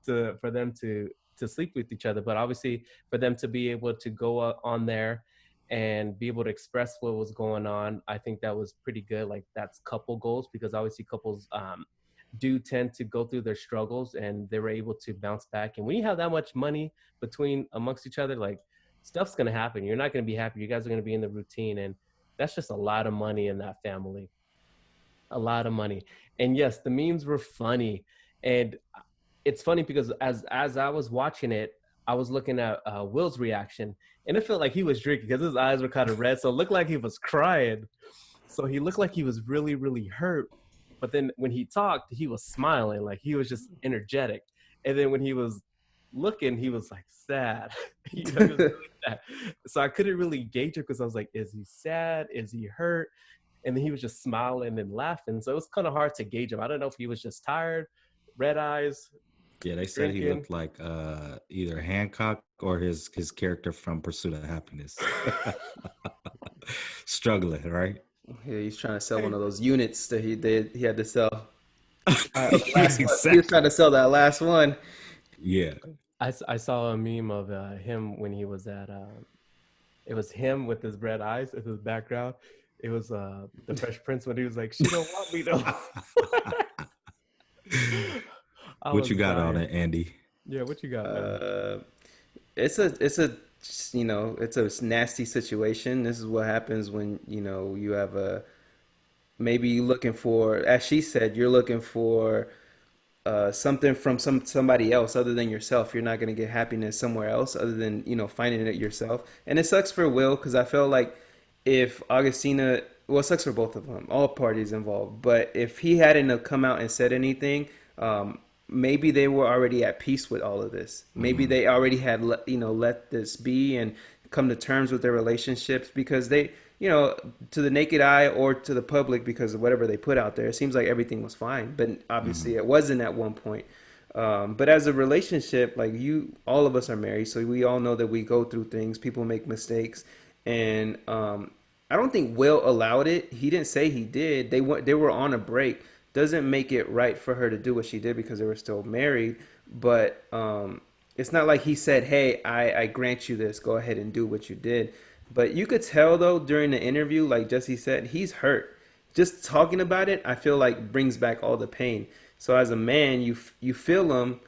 to for them to sleep with each other. But obviously for them to be able to go on there and be able to express what was going on, I think that was pretty good. Like that's couple goals, because obviously couples do tend to go through their struggles, and they were able to bounce back. And when you have that much money between amongst each other, like stuff's gonna happen. You're not gonna be happy. You guys are gonna be in the routine, and that's just a lot of money in that family. A lot of money. And yes, the memes were funny. And it's funny because as I was watching it, I was looking at Will's reaction, and it felt like he was drinking because his eyes were kind of red, so it looked like he was crying. So he looked like he was really, really hurt. But then when he talked, he was smiling, like he was just energetic. And then when he was looking, he was like sad. He was really sad. So I couldn't really gauge it because I was like, is he sad? Is he hurt? And then he was just smiling and laughing. So it was kind of hard to gauge him. I don't know if he was just tired, red eyes. Yeah, they said he Drinking. looked like either Hancock or his character from Pursuit of Happiness. Struggling, right? Yeah, he's trying to sell one of those units that he had to sell. Exactly. He was trying to sell that last one. Yeah. I saw a meme of him when he was at it was him with his red eyes as his background. It was the Fresh Prince when he was like, she don't want me though. What you got on it, Andy? Yeah, what you got, man? It's a nasty situation. This is what happens when you have maybe you're looking for, as she said, you're looking for something from somebody else other than yourself. You're not going to get happiness somewhere else other than finding it yourself. And it sucks for Will because I felt like if Augustina, well, it sucks for both of them, all parties involved. But if he hadn't have come out and said anything, maybe they were already at peace with all of this. Maybe they already had let this be and come to terms with their relationships because they, to the naked eye or to the public, because of whatever they put out there, it seems like everything was fine. But obviously it wasn't at one point. But as a relationship, like all of us are married, so we all know that we go through things. People make mistakes, and I don't think Will allowed it. He didn't say he did. They were on a break doesn't make it right for her to do what she did because they were still married. But it's not like he said, "Hey, I grant you this. Go ahead and do what you did." But you could tell though during the interview, like Jesse said, he's hurt. Just talking about it, I feel like brings back all the pain. So as a man, you feel him.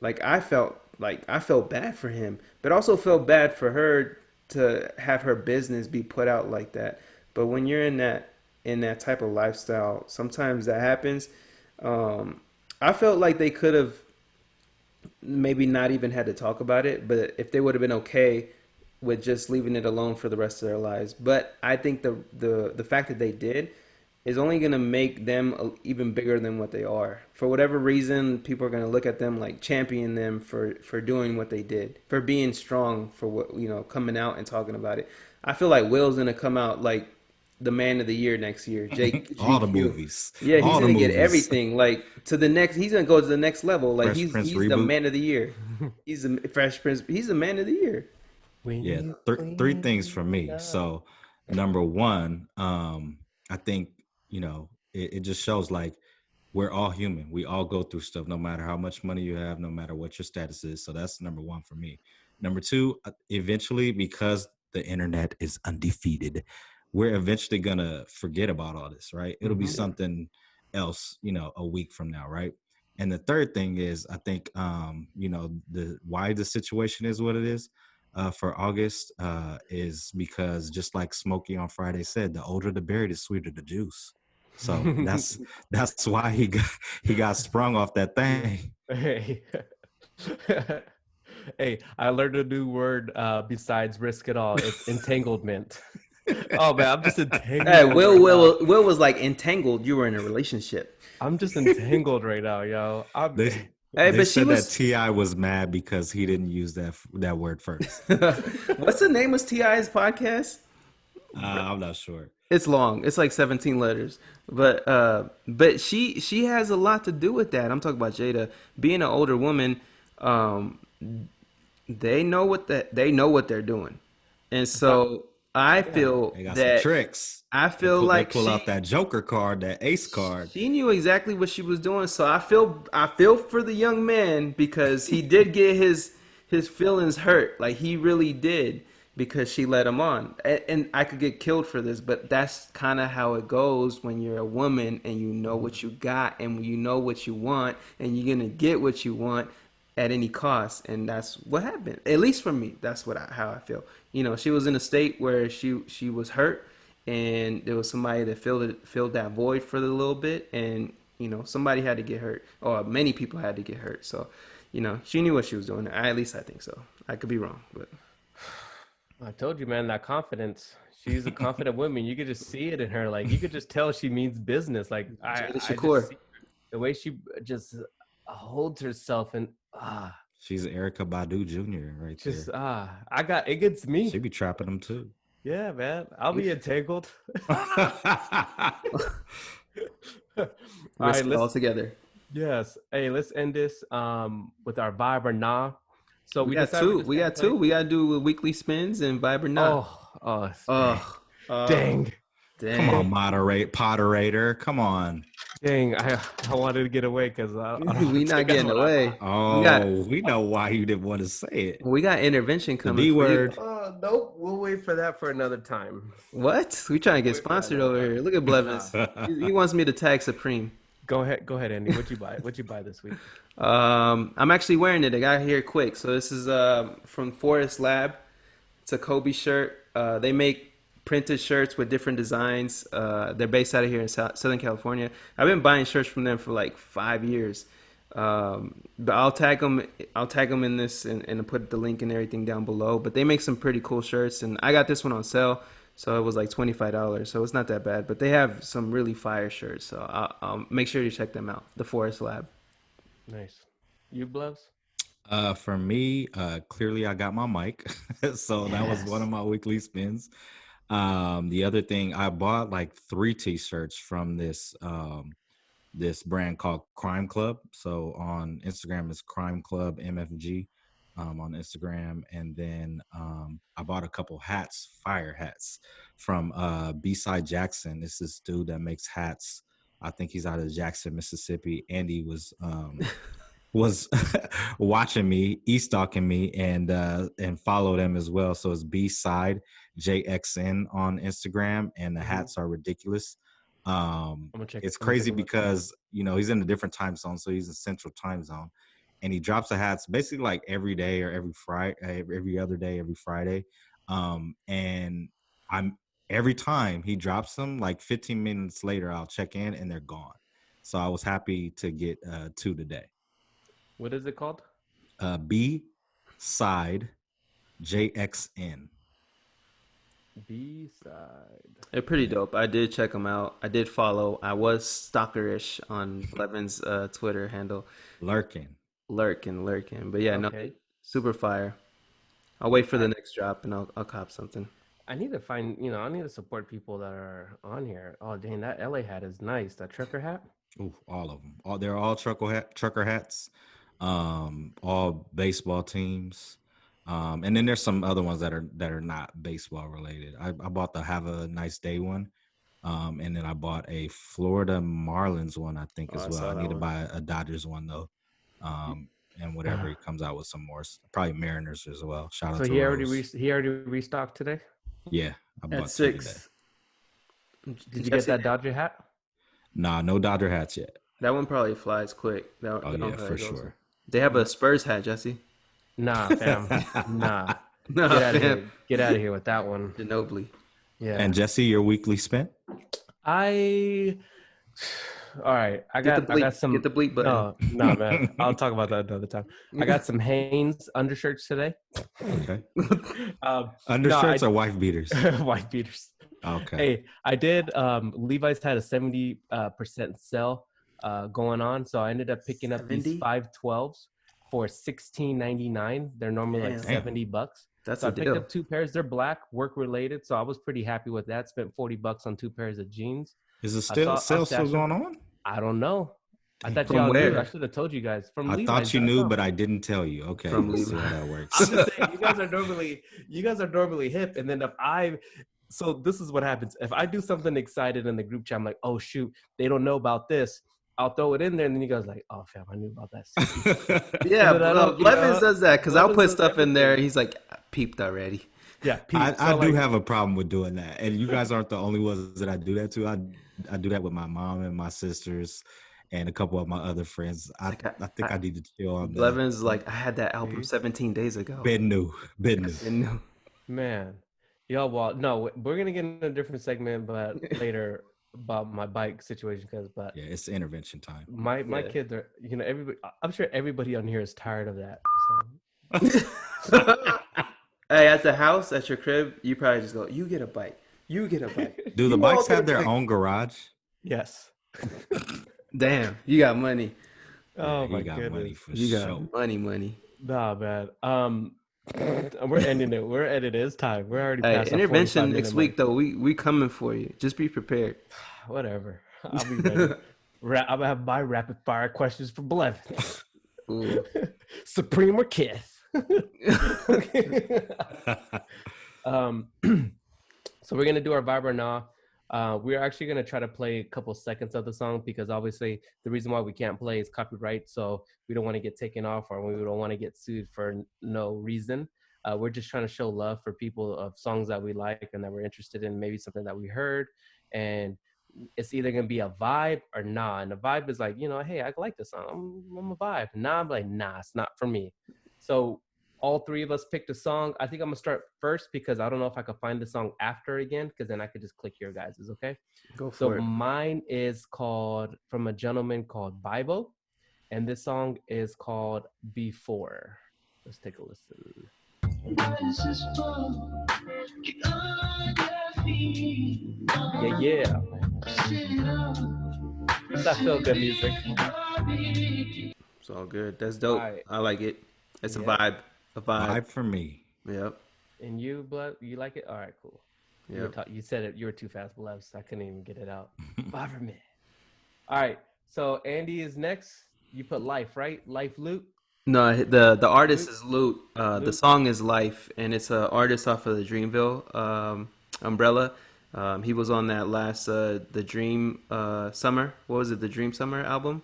I felt bad for him, but also felt bad for her to have her business be put out like that. But when you're in that type of lifestyle, sometimes that happens. I felt like they could have maybe not even had to talk about it, but if they would have been okay with just leaving it alone for the rest of their lives. But I think the fact that they did is only going to make them even bigger than what they are. For whatever reason, people are going to look at them like champion them for doing what they did, for being strong, for what coming out and talking about it. I feel like Will's going to come out like the man of the year next year. Jake All the GQ. movies. Yeah, he's All the gonna get movies. everything like to the next. He's gonna go to the next level. Like Fresh he's Prince he's the reboot. man of the year. He's the Fresh Prince. He's the man of the year. Yeah, three things for me. So, number one, I think it just shows like we're all human. We all go through stuff, no matter how much money you have, no matter what your status is. So that's number one for me. Number two, eventually, because the internet is undefeated, we're eventually gonna forget about all this, right? It'll be something else, a week from now, right? And the third thing is, I think, the why the situation is what it is for August is because just like Smokey on Friday said, the older the berry, the sweeter the juice. So that's why he got sprung off that thing. Hey, hey, I learned a new word besides risk it all. It's entanglement. Oh man, I'm just entangled. Hey, right Will was like entangled. You were in a relationship. I'm just entangled right now, yo. They, Hey, they but she said was. that T.I. was mad because he didn't use that word first. What's the name of Ti's podcast? I'm not sure. It's long. It's like 17 letters. But she has a lot to do with that. I'm talking about Jada being an older woman. Um, they know what they're doing, and so I feel They got some that tricks. I feel they like pull out that Joker card, that Ace card. she knew exactly what she was doing. So I feel for the young man because he did get his feelings hurt. Like he really did because she let him on. And I could get killed for this, but that's kind of how it goes when you're a woman and you know what you got and you know what you want and you're going to get what you want at any cost, and that's what happened. At least for me, that's how I feel. She was in a state where she was hurt, and there was somebody that filled that void for a little bit, and somebody had to get hurt, or many people had to get hurt. So, she knew what she was doing. At least I think so. I could be wrong, but I told you, man, that confidence. She's a confident woman. You could just see it in her. Like you could just tell she means business. Like Jada I just Shakur. see the way she just holds herself and She's Erica Badu Jr. right just there. it gets me. She be trapping them too. Yeah, man. I'll be entangled. All risk right, it all together. yes. Hey, let's end this with our vibe or nah. So We got decided two. just We gonna got play- two. We got to do weekly spins and Vibe or not. Oh, Oh, dang. Come on, Potterator. Come on. Dang. I wanted to get away because We not getting away. Oh, we know why you didn't want to say it. We got intervention The coming. D for you. word. Nope. We'll wait for that for another time. What? We trying to get Wait for sponsored that. over here. Look at Blevins. He wants me to tag Supreme. Go ahead, Andy. What'd you buy? What'd you buy this week? I'm actually wearing it. I got here quick. So this is from Forest Lab. It's a Kobe shirt. They make printed shirts with different designs. They're based out of here in Southern California. I've been buying shirts from them for like 5 years. But I'll tag them. I'll tag them in this and put the link and everything down below. But they make some pretty cool shirts, and I got this one on sale, so it was like $25. So it's not that bad. But they have some really fire shirts, so I'll make sure you check them out. The Forest Lab. Nice. You, Blevs? For me, clearly I got my mic. So that was one of my weekly spins. The other thing, I bought like 3 t-shirts from this brand called Crime Club. So on Instagram it's Crime Club MFG on Instagram. And then I bought a couple hats, fire hats from B-Side Jackson. It's this dude that makes hats I think he's out of Jackson, Mississippi. Andy was watching me, stalking me, and followed him as well. So it's B-side JXN on Instagram, and the hats are ridiculous. It's crazy because he's in a different time zone, so he's in Central Time Zone, and he drops the hats basically like every day or every Friday, every other day, every Friday. And I'm every time he drops them, like 15 minutes later, I'll check in and they're gone. So I was happy to get 2 today. What is it called? B-side JXN. B-side. They're pretty dope. I did check them out. I did follow. I was stalkerish on Levin's Twitter handle. Lurking. But yeah, no, Okay. super fire. I'll wait for the next drop and I'll cop something. I need to find, I need to support people that are on here. Oh, dang, that LA hat is nice. That trucker hat. Ooh, all of them. They're all trucker hats. All baseball teams. And then there's some other ones that are not baseball related. I bought the Have a Nice Day one. And then I bought a Florida Marlins one, I think, as well. I need to buy a Dodgers one though. And whatever he comes out with some more, probably Mariners as well. Shout out to he Rose. already restocked today. Yeah, I bought At 2 today. 6. Did you get that Dodger hat? Nah, no Dodger hats yet. That one probably flies quick. Oh yeah, for sure. They have a Spurs hat, Jesse. Nah, fam. Nah. No, Get out of fam. here. Get out of here with that one. Ginobili. Yeah. And Jesse, your weekly spent? All right. I got some. Get the bleep button. No, man. I'll talk about that another time. I got some Hanes undershirts today. Okay. Undershirts or wife beaters? Wife beaters. Okay. Hey, I did. Levi's had a 70% sale going on, so I ended up picking up these 512s for $16.99. They're normally like $70. That's so a I picked deal. up 2 pairs. They're black, work related, so I was pretty happy with that. Spent $40 on 2 pairs of jeans. Is the sale still going on? I don't know. I thought From y'all where? knew. I should have told you guys. From I Levi's. thought you knew, but I didn't tell you. Okay, From let's see Levi's. how that works. I'm just saying, you guys are normally hip, and then so this is what happens. If I do something excited in the group chat, I'm like, oh shoot, they don't know about this. I'll throw it in there, and then you guys like, oh fam, I knew about that. Yeah, Levins does that because I'll put does stuff in there. everything. He's like, peeped already. Yeah, I do have a problem with doing that, and you guys aren't the only ones that I do that to. I do that with my mom and my sisters and a couple of my other friends. I think I need to chill on that. Levins is like, I had that album 17 days ago. Been new. Man, yo, well, no, we're gonna get in a different segment, but later about my bike situation, but yeah, it's intervention time. My kids are, everybody. I'm sure everybody on here is tired of that. So. Hey, at the house, at your crib, you probably just go, you get a bike. You get a bike. Do the bikes have their own garage? Yes. Damn, you got money. Oh Yeah, my you got goodness. money for You sure. got money. Nah, man. We're ending it. We're at it. It's time. We're already Hey, past our intervention 45-minute next week, though. We coming for you. Just be prepared. mark. Whatever. I'll be ready. I'm gonna have my rapid fire questions for Blevins. Ooh. Supreme or Kith? So we're gonna do our vibe or nah. We're actually gonna try to play a couple seconds of the song because obviously the reason why we can't play is copyright, so we don't want to get taken off or we don't want to get sued for no reason. We're just trying to show love for people of songs that we like and that we're interested in, maybe something that we heard, and it's either gonna be a vibe or nah. And the vibe is like, hey, I like this song. I'm a vibe. Nah, I'm like, nah, it's not for me. So all 3 of us picked a song. I think I'm gonna start first because I don't know if I could find the song after again, because then I could just click your guys's. Okay. Go for So it. mine is called from a gentleman called Bible, and this song is called Before. Let's take a listen. Yeah. That feel good music. It's all good. That's dope. Alright. I like it. It's a Yeah. vibe. A vibe. Vibe for me. Yep. And you, Blood, you like it? All right, cool. Yep. You said it. You were too fast, Blood, so I couldn't even get it out. Vibe for me. All right. So Andy is next. You put Life, right? Life Loot. No, the artist is Loot. The Loot. song is Life, and it's an artist off of the Dreamville umbrella. He was on that last the Dream Summer. What was it? The Dream Summer album,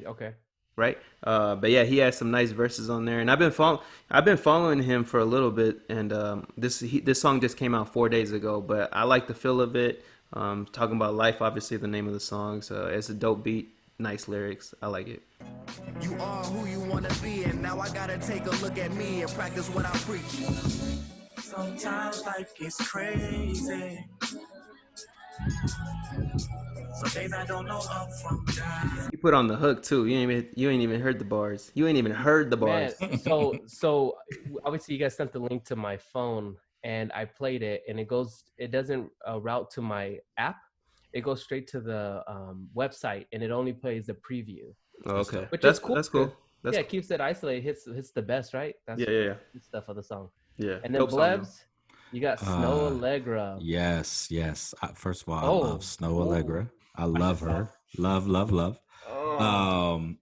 Okay. right? But yeah, he has some nice verses on there, and I've been following him for a little bit, and this song just came out 4 days ago. But I like the feel of it. Talking about life, obviously the name of the song. So it's a dope beat, nice lyrics. I like it. You are who you wanna be, and now I gotta take a look at me and practice what I preach. Sometimes life gets crazy. Some days I don't know up from down. You put on the hook too. You ain't even heard the bars. You ain't even heard the bars. Man, so obviously you guys sent the link to my phone, and I played it, and it doesn't route to my app. It goes straight to the website, and it only plays the preview. Oh, okay, Which that's is cool. That's cool. Yeah, it keeps it isolated. Hits the best, right? That's Yeah. the stuff of the song. Yeah. And then Dope song, Blebs, you got Snow Allegra. Yes. First of all, I Oh. love Snow Allegra. I love her. Love.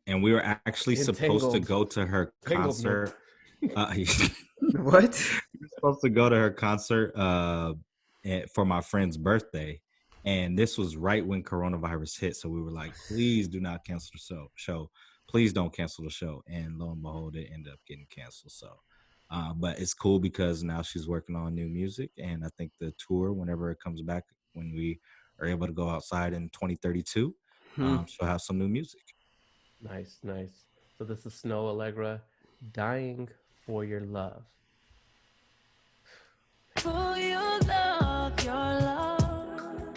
And we were actually supposed to go to her concert. What? We were supposed to go to her concert for my friend's birthday, and this was right when coronavirus hit. So we were like, please do not cancel the show. Please don't cancel the show. And lo and behold, it ended up getting canceled. So, but it's cool because now she's working on new music, and I think the tour, whenever it comes back, when we are able to go outside in 2032, she'll have some new music. Nice. So this is Snow Allegra, Dying for Your Love. For your love, your love.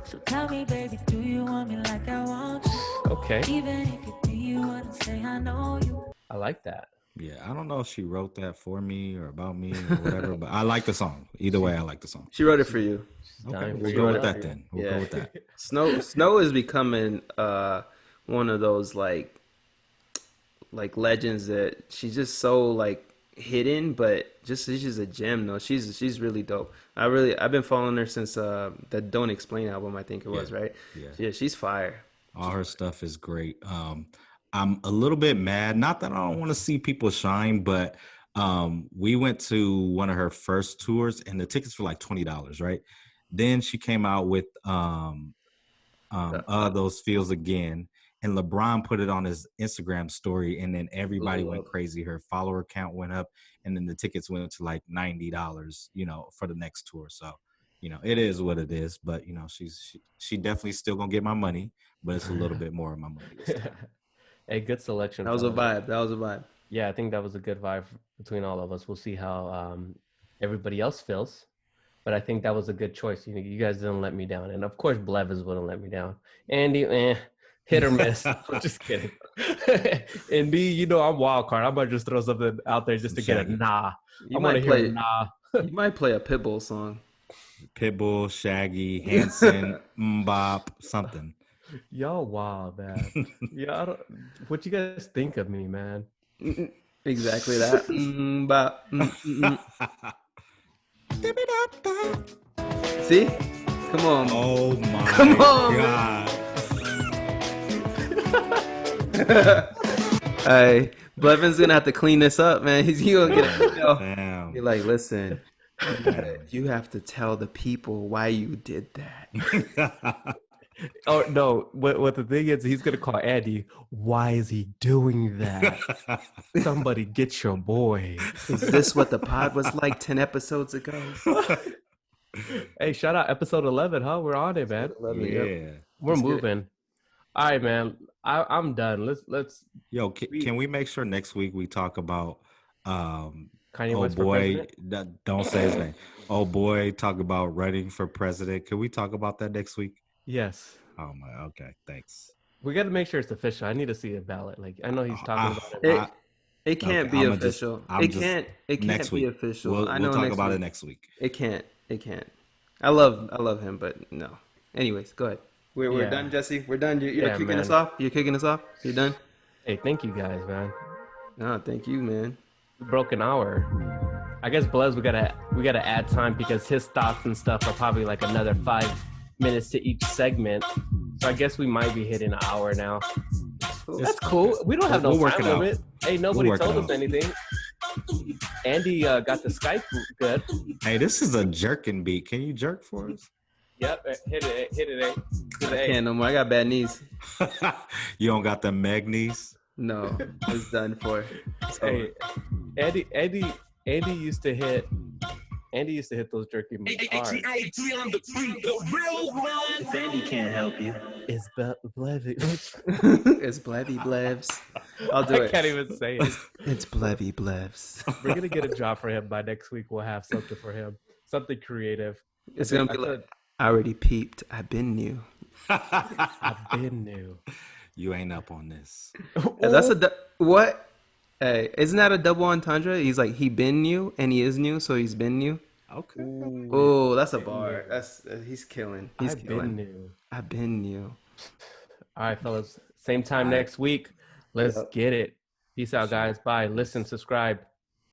So tell me, baby, do you want me like I want you? Okay. Even if you do, you wouldn't say I know you. I like that. Yeah, I don't know if she wrote that for me or about me or whatever, but I like the song. Either way, I like the song. She wrote it for you. Okay, Dying for we'll Your go with Love. that then. We'll Yeah. go with that. Snow is becoming one of those like legends that she's just so like hidden, but she's just a gem though. She's really dope. I've been following her since the Don't Explain album, I think it was, right? Yeah, she's fire. All her stuff is great. I'm a little bit mad. Not that I don't want to see people shine, but we went to one of her first tours, and the tickets were like $20, right? Then she came out with Those Feels Again, and LeBron put it on his Instagram story, and then everybody went crazy. Her follower count went up, and then the tickets went to like $90, for the next tour. So, it is what it is. But she definitely still gonna get my money, but it's a little bit more of my money this time. A good selection. That was a fellas. vibe. Yeah, I think that was a good vibe between all of us. We'll see how everybody else feels, but I think that was a good choice. You guys didn't let me down, and of course, Blevins wouldn't let me down. Andy, hit or miss. I'm just kidding. And me, I'm wild card. I might just throw something out there just to get a nah. You I might want to play hear a nah. You might play a Pitbull song. Pitbull, Shaggy, Hanson, Mbop, something. Y'all wild, man. Yeah, what you guys think of me, man? Exactly that. See? Come on. Oh my Come on, God. Hey, Blevin's gonna have to clean this up, man. He's gonna get it. Damn. Be like, listen, you have to tell the people why you did that. Oh no! What the thing is, he's gonna call Andy. Why is he doing that? Somebody get your boy. Is this what the pod was like 10 episodes ago? Hey, shout out episode 11, huh? We're on it, man. Yeah. We're Let's get moving. All right, man. I'm done. Let's. Yo, can we make sure next week we talk about Kanye oh West for boy, president? don't say his name. Oh boy, talk about running for president. Can we talk about that next week? Yes. Oh my, okay, thanks. We got to make sure it's official. I need to see a ballot. Like I know he's talking about it. It can't Okay, be I'ma official. just- It can't next be week. official. We'll talk next about week. it next week. It can't. I love him, but no. Anyways, go ahead. We're Yeah. done, Jesse. We're done. You're Yeah, kicking man. us off. You're kicking us off. You're done. Hey, thank you guys, man. No, thank you, man. We broke an hour. I guess Blez, we gotta add time because his thoughts and stuff are probably like another 5 minutes to each segment. So I guess we might be hitting an hour now. That's cool. We don't have no We'll work time it out. limit. Hey, nobody work it told us out. anything. Andy got the Skype good. Hey, this is a jerking beat. Can you jerk for us? Yep, hit it, hit it. I can't no more. I got bad knees. You don't got the mag knees? No, it's done for. Hey, Andy used to hit those jerky moves hard. If Andy can't help you. It's Blevy. It's Blevy Blevs. I'll do I it. can't even say it. It's Blevy Blevs. We're gonna get a job for him by next week. We'll have something for him, something creative. It's gonna be like, I already peeped. I've been new. I've been new. You ain't up on this. That's what? Hey, isn't that a double entendre? He's like, he been new and he is new, so he's been new. Okay. Oh, that's a bar. That's he's killing. He's I've killing. been new. I've been new. All right, fellas. Same time next week. Let's get it. Peace out, guys. Bye. Listen, subscribe.